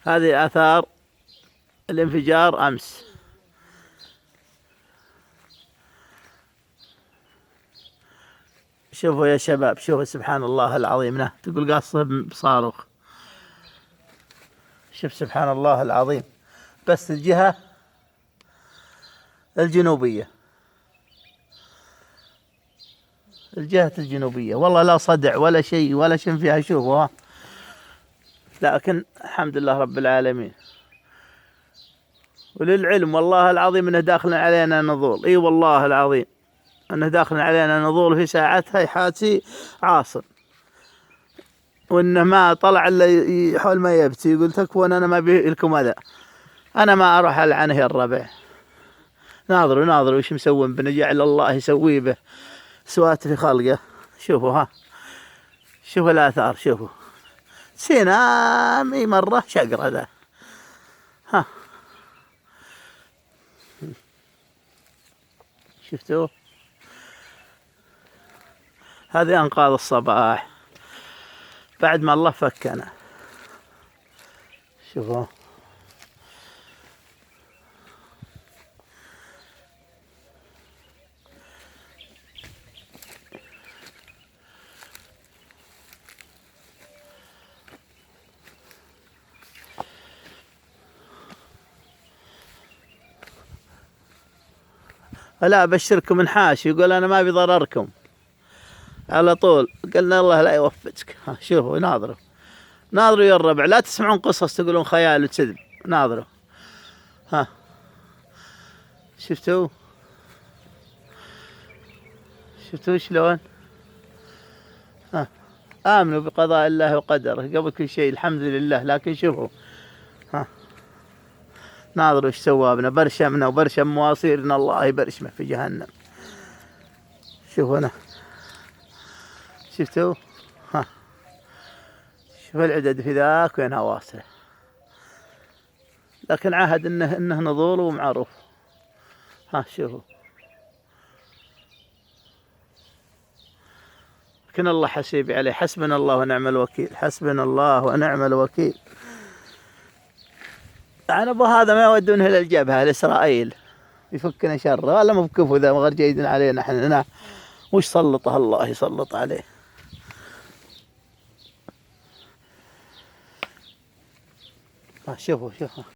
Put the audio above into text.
هذه آثار الانفجار أمس. شوفوا يا شباب، شوفوا سبحان الله العظيم، تقول قاصة بصاروخ. شوف سبحان الله العظيم، بس الجهة الجنوبية، الجهة الجنوبية، والله لا صدع ولا شيء ولا شيء فيها. شوفوا ها، لكن الحمد لله رب العالمين. وللعلم والله العظيم انه داخل علينا نضول، اي والله العظيم انه داخل علينا نضول في ساعتها يحاتي عاصم، وانه ما طلع الا حول ما يبكي، يقول تكفون انا ما ابي لكم هذا، انا ما اروح العنه يا الربع. ناظروا ناظروا وش مسوي بنجعل الله يسوي به سوات في خلقه. شوفوا ها، شوفوا الآثار، شوفوا سينامي مرة شقرة ذا. ها شفتوا، هذه أنقاذ الصباح بعد ما الله فكنا. شوفوا لا أبشركم من حاش، يقول أنا ما بضرركم على طول. قلنا الله لا يوفقك. شوفوا ناظروا ناظروا يا الربع، لا تسمعون قصص تقولون خيال وكذب. ناظروا ها، شفتوا شفتوا شلون؟ ها، آمنوا بقضاء الله وقدره قبل كل شيء الحمد لله. لكن شوفوا ها، ناظروا ايش سوابنا، برشمنا وبرشم مواصيرنا، الله يبرشمه في جهنم. شوفوا هنا، شفتوا ها، شوفوا العدد في ذاك وينها واصلة، لكن عهد انه نضول ومعروف. ها شوفوا، لكن الله حسيبي عليه، حسبنا الله ونعم الوكيل، حسبنا الله ونعم الوكيل. يعني ابو هذا ما يودونه الى الجبهة لاسرائيل يفكنا شره، ولا مو بكفو ذا غير جايدين علينا احنا. وش سلطه الله يسلط عليه. شوفوا شوفوا